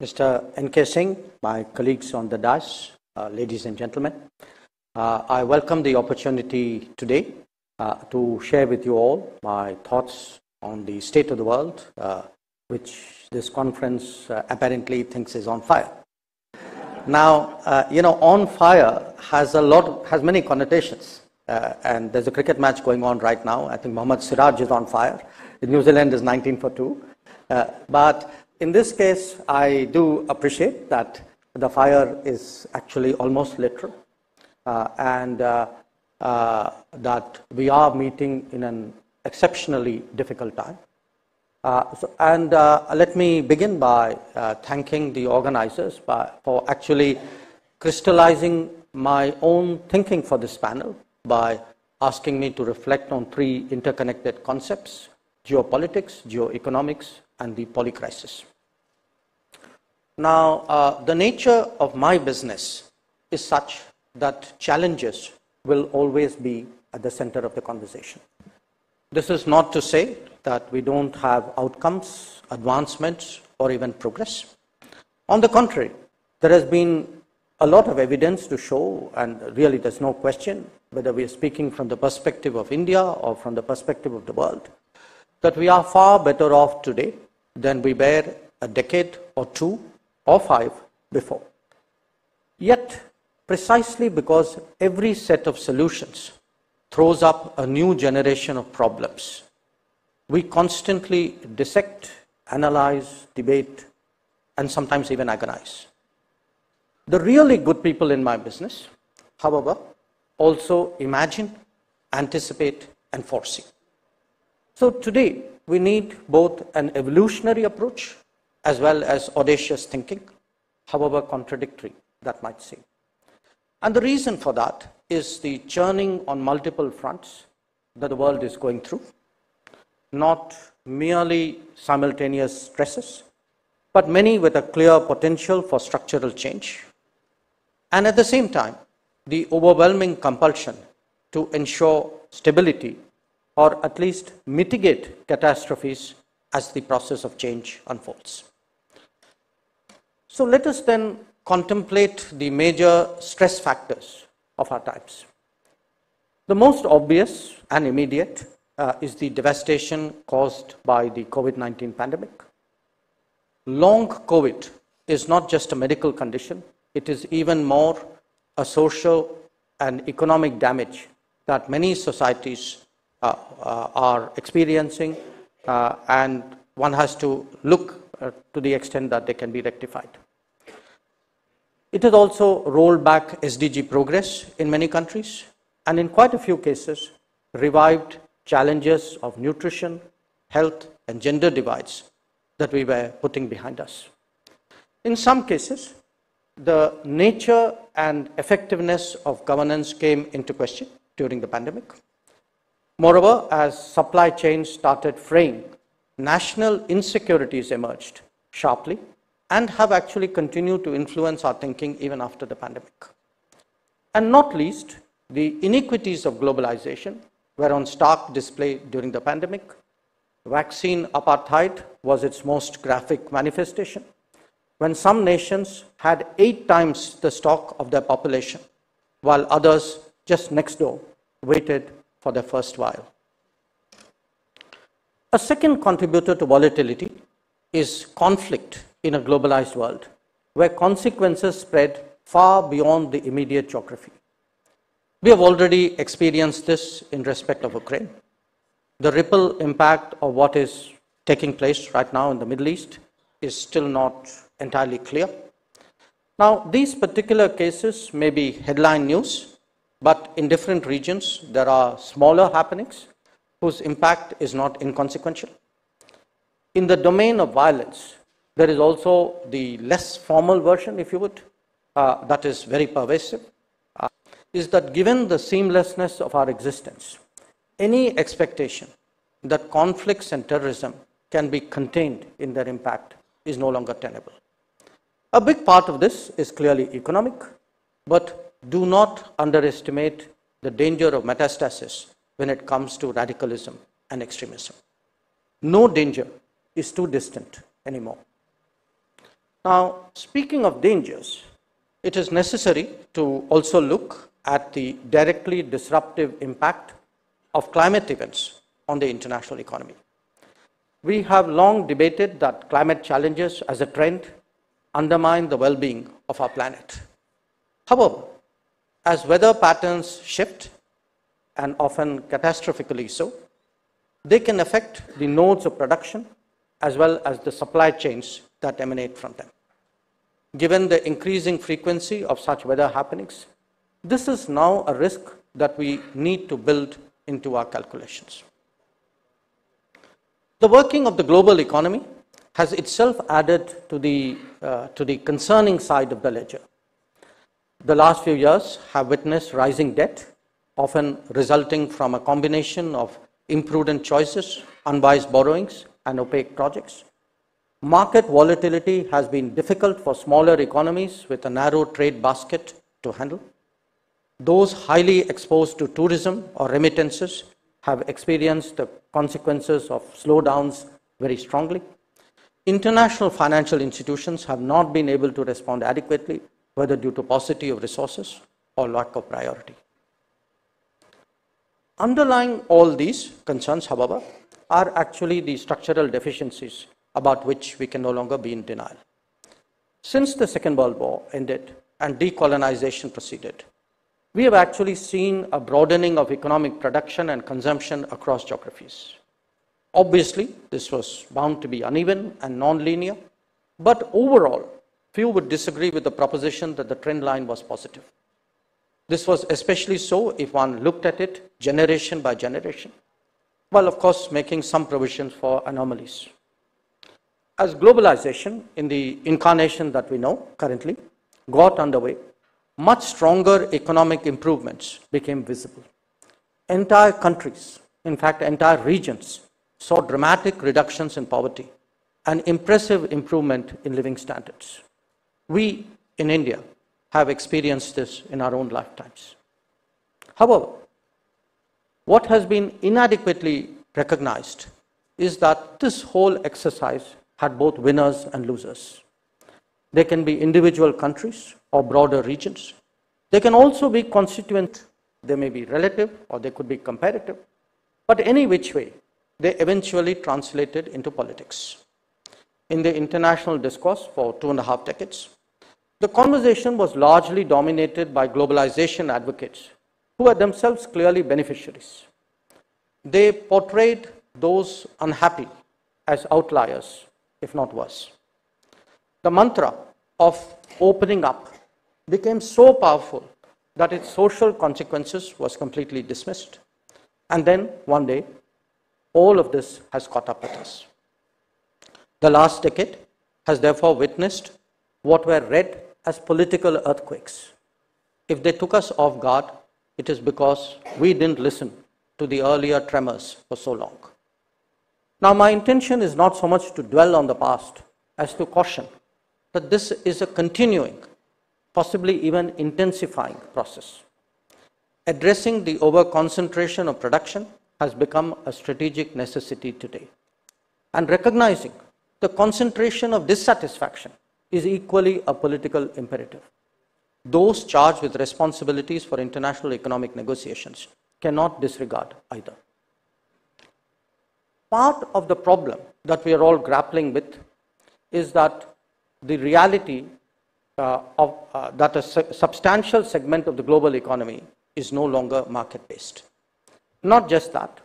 Mr. N.K. Singh, my colleagues on the dais, ladies and gentlemen, I welcome the opportunity today to share with you all my thoughts on the state of the world, which this conference apparently thinks is on fire. Now, on fire has many connotations, and there's a cricket match going on right now. I think Mohammad Siraj is on fire. New Zealand is 19 for 2. But in this case, I do appreciate that the fire is actually almost literal, and that we are meeting in an exceptionally difficult time. Let me begin by thanking the organizers for actually crystallizing my own thinking for this panel by asking me to reflect on three interconnected concepts: geopolitics, geoeconomics, and the polycrisis. Now, the nature of my business is such that challenges will always be at the center of the conversation. This is not to say that we don't have outcomes, advancements, or even progress. On the contrary, there has been a lot of evidence to show, and really there's no question, whether we are speaking from the perspective of India or from the perspective of the world, that we are far better off today than we were a decade or two or 5 before. Yet, precisely because every set of solutions throws up a new generation of problems, we constantly dissect, analyze, debate, and sometimes even agonize. The really good people in my business, however, also imagine, anticipate, and foresee. So today, we need both an evolutionary approach as well as audacious thinking, however contradictory that might seem. And the reason for that is the churning on multiple fronts that the world is going through, not merely simultaneous stresses, but many with a clear potential for structural change, and at the same time, the overwhelming compulsion to ensure stability or at least mitigate catastrophes as the process of change unfolds. So let us then contemplate the major stress factors of our times. The most obvious and immediate is the devastation caused by the COVID-19 pandemic. Long COVID is not just a medical condition, it is even more a social and economic damage that many societies are experiencing, and one has to look to the extent that they can be rectified. It has also rolled back SDG progress in many countries, and in quite a few cases, revived challenges of nutrition, health, and gender divides that we were putting behind us. In some cases, the nature and effectiveness of governance came into question during the pandemic. Moreover, as supply chains started fraying, national insecurities emerged sharply and have actually continued to influence our thinking even after the pandemic. And not least, the iniquities of globalization were on stark display during the pandemic. Vaccine apartheid was its most graphic manifestation, when some nations had 8 times the stock of their population, while others just next door waited for their first vial. A second contributor to volatility is conflict in a globalized world, where consequences spread far beyond the immediate geography. We have already experienced this in respect of Ukraine. The ripple impact of what is taking place right now in the Middle East is still not entirely clear. Now, these particular cases may be headline news, but in different regions, there are smaller happenings whose impact is not inconsequential. In the domain of violence, there is also the less formal version, if you would, that is very pervasive, is that given the seamlessness of our existence, any expectation that conflicts and terrorism can be contained in their impact is no longer tenable. A big part of this is clearly economic, but do not underestimate the danger of metastasis when it comes to radicalism and extremism. No danger is too distant anymore. Now, speaking of dangers, it is necessary to also look at the directly disruptive impact of climate events on the international economy. We have long debated that climate challenges as a trend undermine the well-being of our planet. However, as weather patterns shift, and often catastrophically so, they can affect the nodes of production as well as the supply chains that emanate from them. Given the increasing frequency of such weather happenings, this is now a risk that we need to build into our calculations. The working of the global economy has itself added to the concerning side of the ledger. The last few years have witnessed rising debt, often resulting from a combination of imprudent choices, unwise borrowings, and opaque projects. Market volatility has been difficult for smaller economies with a narrow trade basket to handle. Those highly exposed to tourism or remittances have experienced the consequences of slowdowns very strongly. International financial institutions have not been able to respond adequately, whether due to paucity of resources or lack of priority. Underlying all these concerns, however, are actually the structural deficiencies about which we can no longer be in denial. Since the Second World War ended and decolonization proceeded, we have actually seen a broadening of economic production and consumption across geographies. Obviously, this was bound to be uneven and non-linear, but overall, few would disagree with the proposition that the trend line was positive. This was especially so if one looked at it generation by generation, while of course making some provisions for anomalies. As globalization, in the incarnation that we know currently, got underway, much stronger economic improvements became visible. Entire countries, in fact entire regions, saw dramatic reductions in poverty and impressive improvement in living standards. We in India have experienced this in our own lifetimes. However, what has been inadequately recognized is that this whole exercise had both winners and losers. They can be individual countries or broader regions. They can also be constituent. They may be relative or they could be comparative. But any which way, they eventually translated into politics. In the international discourse for 2.5 decades, the conversation was largely dominated by globalization advocates who were themselves clearly beneficiaries. They portrayed those unhappy as outliers, if not worse. The mantra of opening up became so powerful that its social consequences was completely dismissed. And then one day, all of this has caught up with us. The last decade has therefore witnessed what were read as political earthquakes. If they took us off guard, it is because we didn't listen to the earlier tremors for so long. Now, my intention is not so much to dwell on the past as to caution that this is a continuing, possibly even intensifying process. Addressing the over-concentration of production has become a strategic necessity today. And recognizing the concentration of dissatisfaction is equally a political imperative. Those charged with responsibilities for international economic negotiations cannot disregard either. Part of the problem that we are all grappling with is that the reality that a substantial segment of the global economy is no longer market-based. Not just that,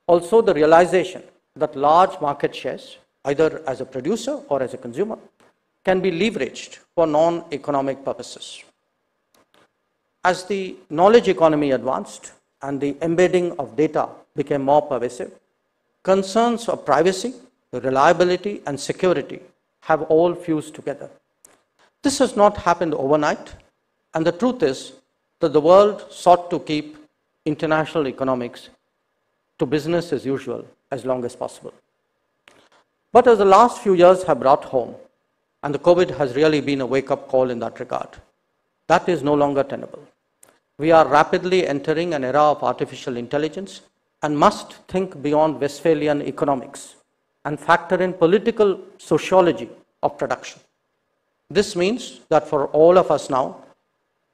also the realization that large market shares, either as a producer or as a consumer, can be leveraged for non-economic purposes. As the knowledge economy advanced and the embedding of data became more pervasive, concerns of privacy, reliability, and security have all fused together. This has not happened overnight, and the truth is that the world sought to keep international economics to business as usual as long as possible. But as the last few years have brought home, and the COVID has really been a wake-up call in that regard, that is no longer tenable. We are rapidly entering an era of artificial intelligence and must think beyond Westphalian economics and factor in political sociology of production. This means that for all of us now,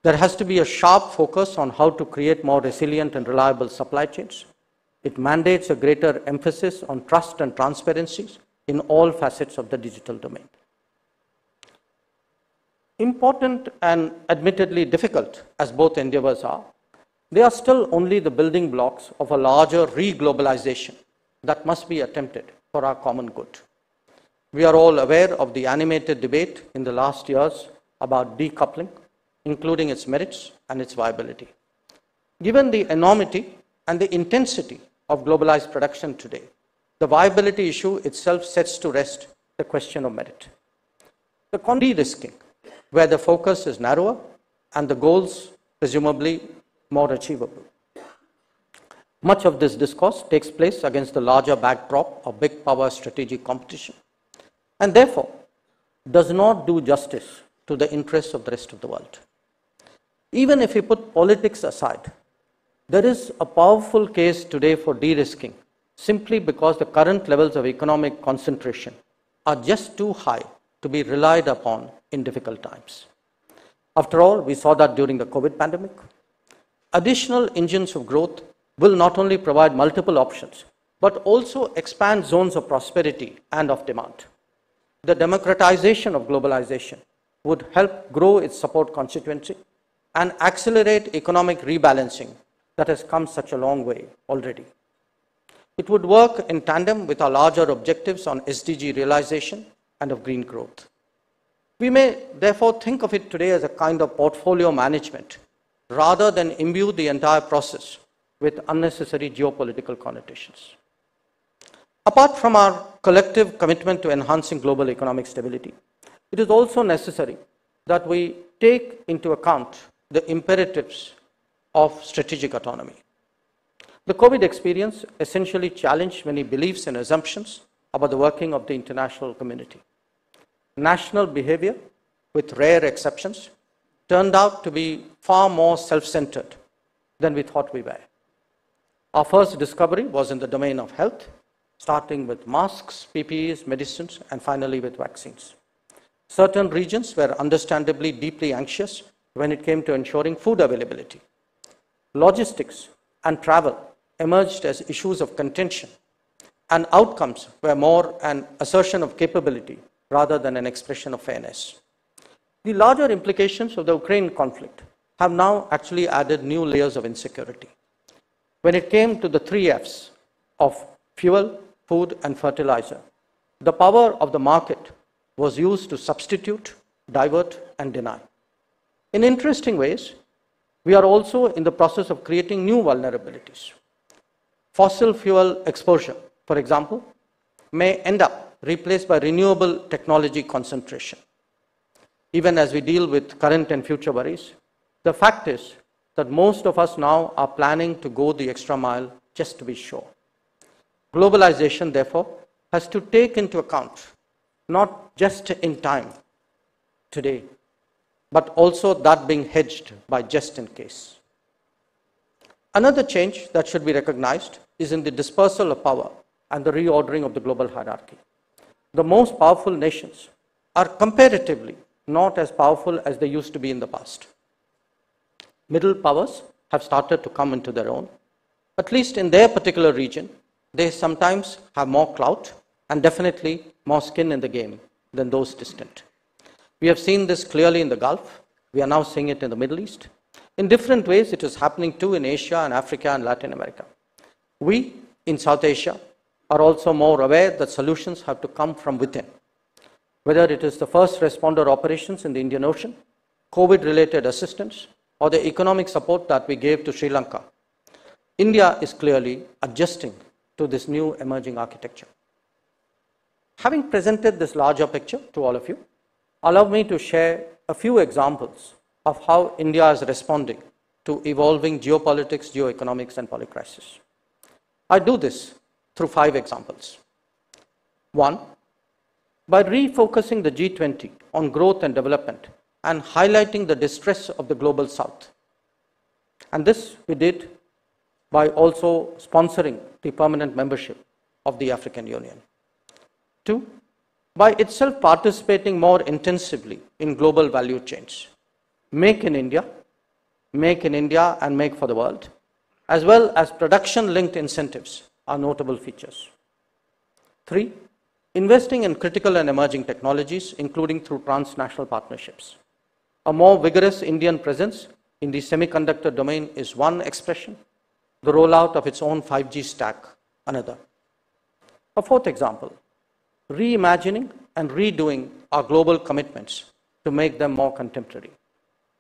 there has to be a sharp focus on how to create more resilient and reliable supply chains. It mandates a greater emphasis on trust and transparency in all facets of the digital domain. Important and admittedly difficult as both endeavors are, they are still only the building blocks of a larger re-globalization that must be attempted for our common good. We are all aware of the animated debate in the last years about decoupling, including its merits and its viability. Given the enormity and the intensity of globalized production today, the viability issue itself sets to rest the question of merit. The de-risking, where the focus is narrower and the goals presumably more achievable. Much of this discourse takes place against the larger backdrop of big power strategic competition, and therefore does not do justice to the interests of the rest of the world. Even if we put politics aside, there is a powerful case today for de-risking simply because the current levels of economic concentration are just too high to be relied upon in difficult times. After all, we saw that during the COVID pandemic. Additional engines of growth will not only provide multiple options, but also expand zones of prosperity and of demand. The democratization of globalization would help grow its support constituency and accelerate economic rebalancing that has come such a long way already. It would work in tandem with our larger objectives on SDG realization and of green growth. We may therefore think of it today as a kind of portfolio management rather than imbue the entire process with unnecessary geopolitical connotations. Apart from our collective commitment to enhancing global economic stability, it is also necessary that we take into account the imperatives of strategic autonomy. The COVID experience essentially challenged many beliefs and assumptions about the working of the international community. National behavior, with rare exceptions, turned out to be far more self-centered than we thought we were. Our first discovery was in the domain of health, starting with masks, PPEs, medicines, and finally with vaccines. Certain regions were understandably deeply anxious when it came to ensuring food availability. Logistics and travel emerged as issues of contention, and outcomes were more an assertion of capability rather than an expression of fairness. The larger implications of the Ukraine conflict have now actually added new layers of insecurity. When it came to the 3 F's of fuel, food, and fertilizer, the power of the market was used to substitute, divert, and deny. In interesting ways, we are also in the process of creating new vulnerabilities. Fossil fuel exposure, for example, may end up replaced by renewable technology concentration. Even as we deal with current and future worries, the fact is that most of us now are planning to go the extra mile just to be sure. Globalization, therefore, has to take into account not just in time, today, but also that being hedged by just in case. Another change that should be recognized is in the dispersal of power and the reordering of the global hierarchy. The most powerful nations are comparatively not as powerful as they used to be in the past. Middle powers have started to come into their own. At least in their particular region, they sometimes have more clout and definitely more skin in the game than those distant. We have seen this clearly in the Gulf. We are now seeing it in the Middle East. In different ways, it is happening too in Asia and Africa and Latin America. We, in South Asia, are also more aware that solutions have to come from within. Whether it is the first responder operations in the Indian Ocean, COVID-related assistance, or the economic support that we gave to Sri Lanka, India is clearly adjusting to this new emerging architecture. Having presented this larger picture to all of you, allow me to share a few examples of how India is responding to evolving geopolitics, geoeconomics, and polycrisis. I do this through 5 examples. 1, by refocusing the G20 on growth and development and highlighting the distress of the global south. And this we did by also sponsoring the permanent membership of the African Union. 2, by itself participating more intensively in global value chains. Make in India and make for the world, as well as production-linked incentives are notable features. 3, investing in critical and emerging technologies, including through transnational partnerships. A more vigorous Indian presence in the semiconductor domain is one expression, the rollout of its own 5G stack another. A 4th example, reimagining and redoing our global commitments to make them more contemporary.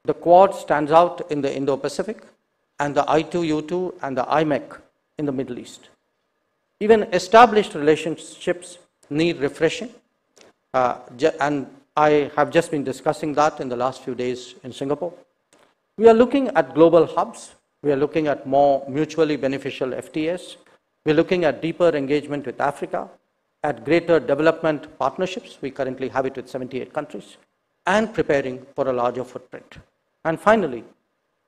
The Quad stands out in the Indo-Pacific, and the I2U2 and the IMEC in the Middle East. Even established relationships need refreshing, and I have just been discussing that in the last few days in Singapore. We are looking at global hubs. We are looking at more mutually beneficial FTAs. We are looking at deeper engagement with Africa, at greater development partnerships. We currently have it with 78 countries, and preparing for a larger footprint. And finally,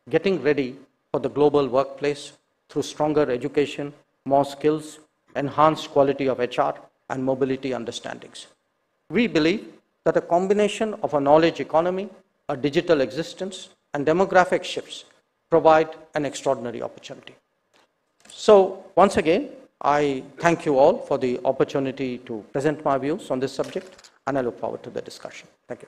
getting ready for the global workplace through stronger education, more skills, enhanced quality of HR, and mobility understandings. We believe that a combination of a knowledge economy, a digital existence, and demographic shifts provide an extraordinary opportunity. So once again, I thank you all for the opportunity to present my views on this subject, and I look forward to the discussion. Thank you.